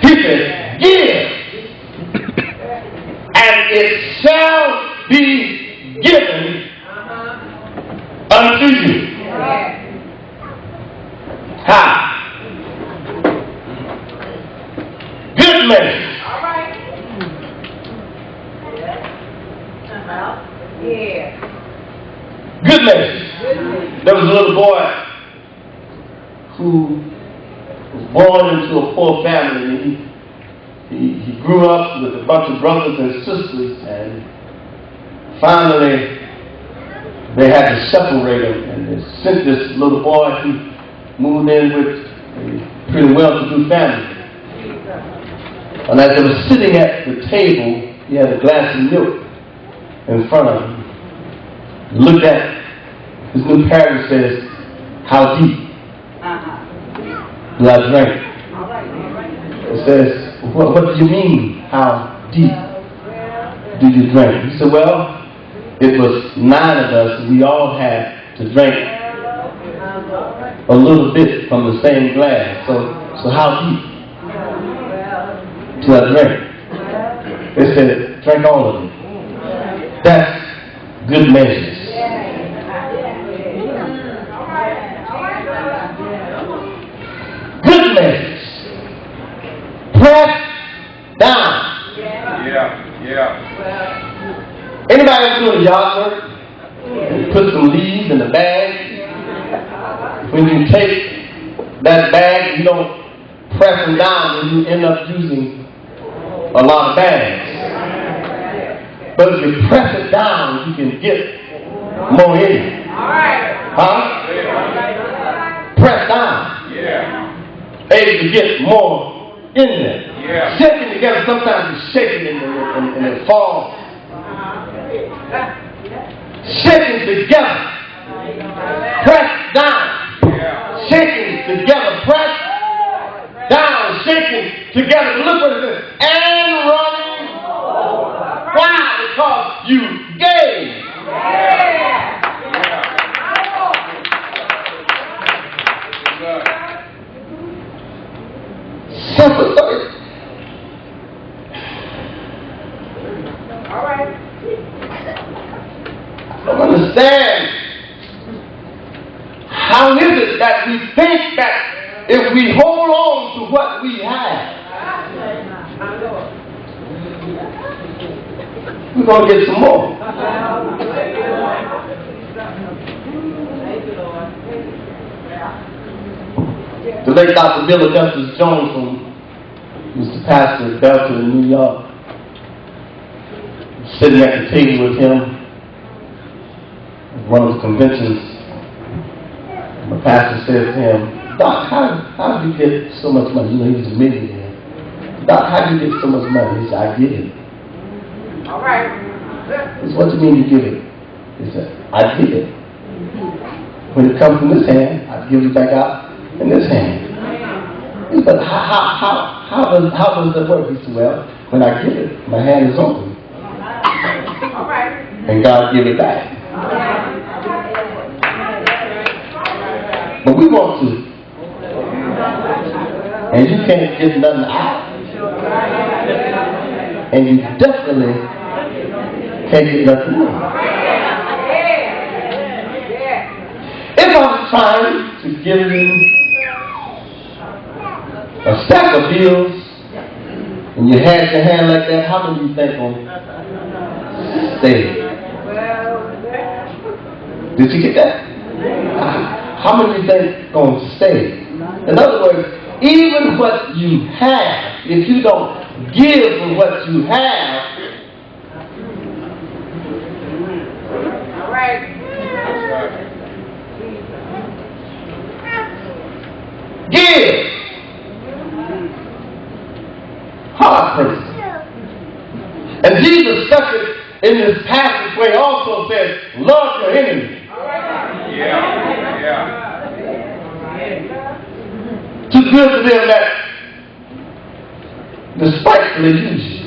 He said, give, and it shall be given unto you. How? Good message. Good message. There was a little boy who was born into a poor family, and he grew up with a bunch of brothers and sisters, and finally they had to separate him, and they sent this little boy who moved in with a pretty well-to-do family. And as they were sitting at the table, he had a glass of milk in front of him. He looked at his new parent and says, how deep do I drink? He says, what do you mean, how deep do you drink? He said, well, it was 9 of us, and we all had to drink a little bit from the same glass. So how deep do I drink? They said, drink all of it. That's good measures. Good measures. Press down. Anybody ever doing yard work? And put some leaves in the bag. When you take that bag, you don't press them down, and you end up using a lot of bags. But if you press it down, you can get more in it. Huh? Press down. Able to get more in there. Shaking together, sometimes you shake it and it falls. Shaking together. Press down. Shaking together. Press down. Shaking together. Look what it is. And running. Why? Because you gave. Sympathy. I understand. How is it that we think that if we hold on to what we have, we're going to get some more? The late Dr. Bill Augustus Jones was the pastor at Delta in New York. Sitting at the table with him at one of the conventions, the pastor said to him, Doc, how did you get so much money? You know, he was a millionaire. Doc, how did you get so much money? He said, I give it. All right. He said, what do you mean you give it? He said, I give it. When it comes from this hand, I give it back out in this hand. He said, but how does that work? He said, well, when I give it, my hand is open. All right. And God give it back. But we want to. And you can't get nothing out. And you definitely can't get nothing in. If I'm trying to give you a stack of bills and you had your hand like that, how many do you think will stay? Did you get that? How many do you think going to stay? In other words, even what you have, if you don't give for what you have, all right. Give. Hard person. And Jesus said it in this passageway also says, love your enemy. Too good to them that despitefully use you.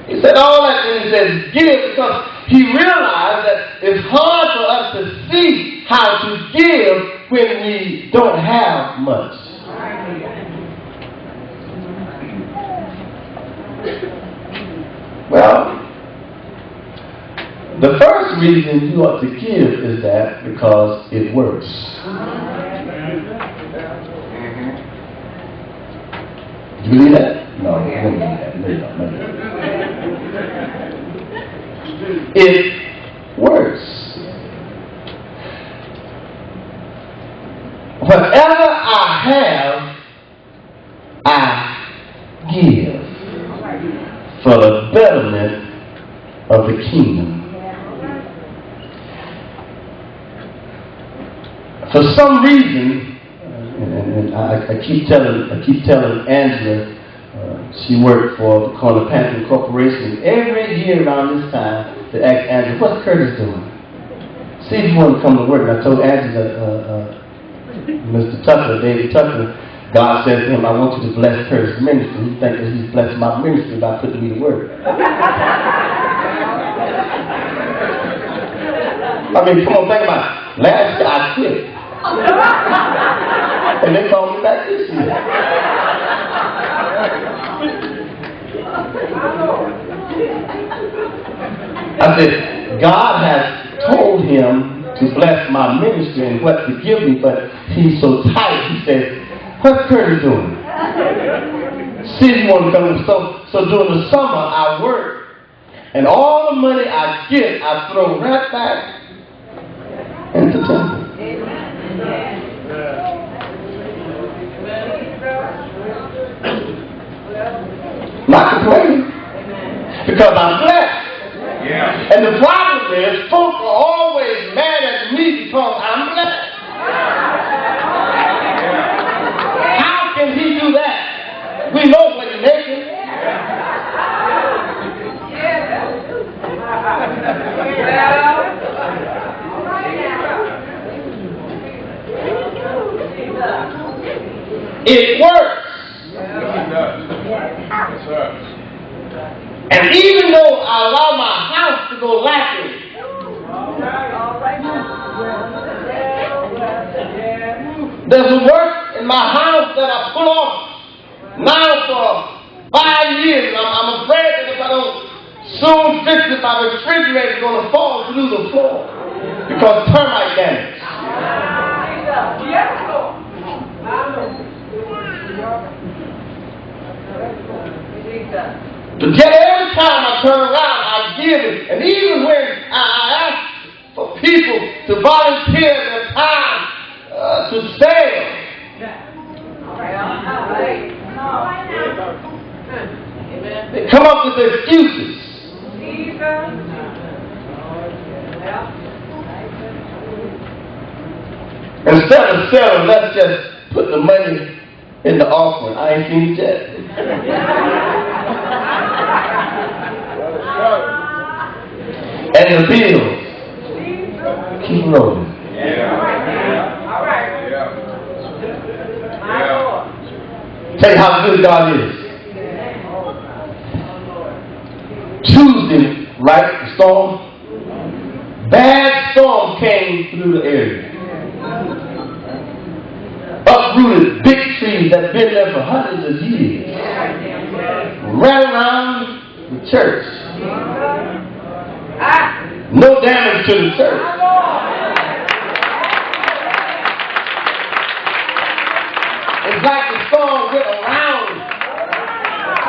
He said all that, and he says give, because he realized that it's hard for us to see how to give when we don't have much. Well, the first reason you ought to give is that because it works. Do you believe that? No, I don't believe that. No. It works. Whatever I have, I give for the betterment of the kingdom. For some reason, and I keep telling Angela, she worked for the Corner Pantry Corporation. Every year around this time, they ask Angela, what's Curtis doing? See if you want to come to work. And I told Angela, Mr. Tucker, David Tucker, God said to him, I want you to bless Curtis' ministry. He thinks that he's blessed my ministry by putting me to work. I mean, come on, think about it. Last year I quit. And they called me back this year. I said, God has told him to bless my ministry and what to give me, but he's so tight. He said, what's Curtis doing? See if you want to come. So during the summer, I work, and all the money I get, I throw right back into the temple. Not complaining, because I'm blessed. Yeah. And the problem is, folks are always mad at me because I'm blessed. Yeah. How can he do that? We know what he's making. It works. And even though I allow my house to go lacking, there's a work in my house that I put off now for 5 years. I'm afraid that if I don't soon fix it, my refrigerator is going to fall through the floor because termite damage. But yet every time I turn around, I give it. And even when I ask for people to volunteer their time to sell, they come up with excuses. Instead of selling, let's just put the money in the offering. I ain't seen it yet. And the bills keep rolling. All right. Tell you how good God is. Tuesday, right? The storm. Bad storm came through the area. Uprooted big trees that been there for hundreds of years. Ran around the church. No damage to the church. It's like the storm went around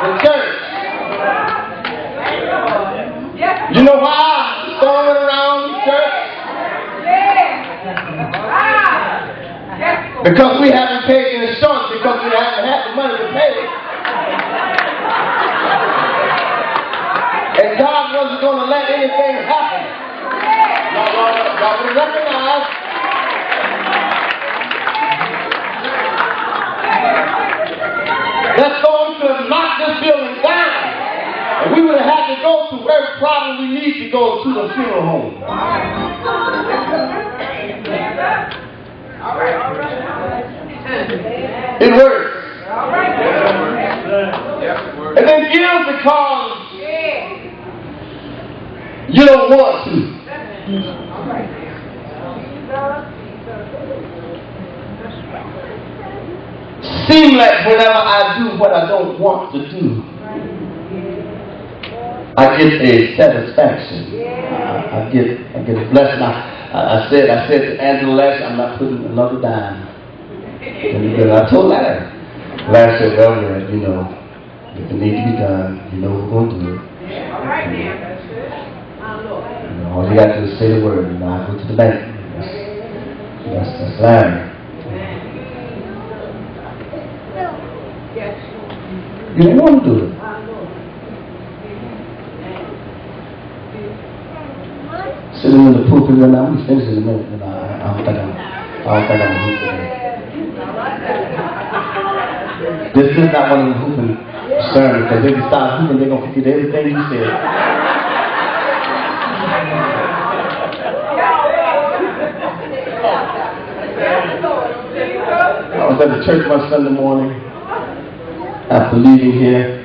the church. You know why the storm went around the church? Because we haven't paid the insurance, because we haven't had the money to pay it. And God wasn't going to let anything happen. Y'all will recognize that storm could have knocked this building down. And we would have had to go to where probably we need to go, to the funeral home. It works. And then give because you don't want to. Seems like whenever I do what I don't want to do, I get a satisfaction. I get a blessing. I said to Angela last year, I'm not putting another dime. And I told Larry. Larry said, well, you know, if it needs to be done, you know we're going to do it. All right, now. You know, all you got to do is say the word. You know, I go to the bank. That's Larry. You didn't want to do it. Sitting in the pulpit right now, we finish in a minute. You know, I don't think I'm a hoop today. This is not one of the hooping sermons, because if you start hooping, they're going to forget everything you said. I was at the church one Sunday morning. After leaving here,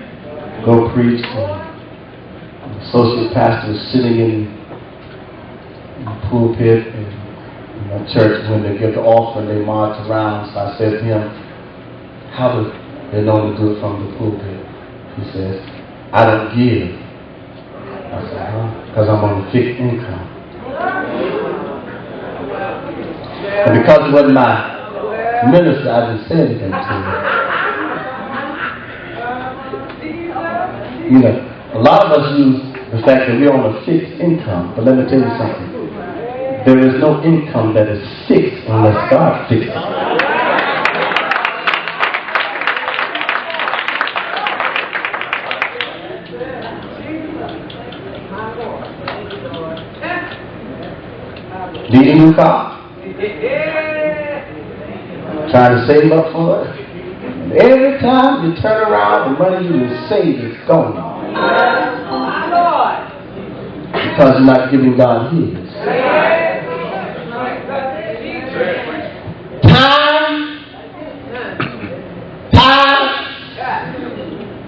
go preach. The associate pastor was sitting in the pulpit in the church. When they give the offering, they march around. So I said to him, how do they know to do it from the pulpit? He says, I don't give. I said, huh? Because I'm on a fixed income. And because it wasn't my minister, I didn't say anything to him. You know, a lot of us use the fact that we're on a fixed income. But let me tell you something. There is no income that is fixed unless God fixes it. Need a new car? Trying to save up for it? And every time you turn around, the money you saved is gone. Because you're not giving God his. Time,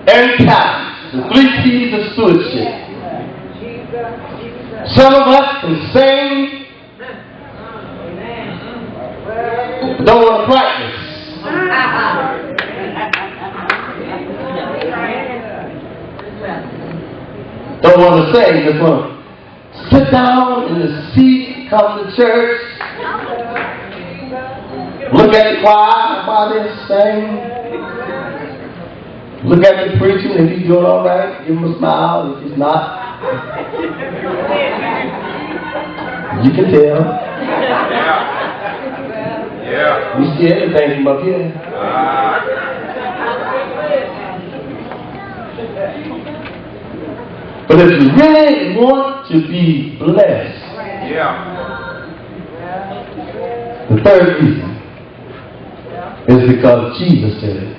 and talent. The 3 P's of stewardship. Some of us can sing, but don't want to practice. Don't want to sing, just want to sit down in the seat, come to church, look at the choir, while they sing, look at the preaching. If he's doing all right, give him a smile. If he's not, you can tell. Yeah. We see everything from up here. But if you really want to be blessed, the third reason is because Jesus said it.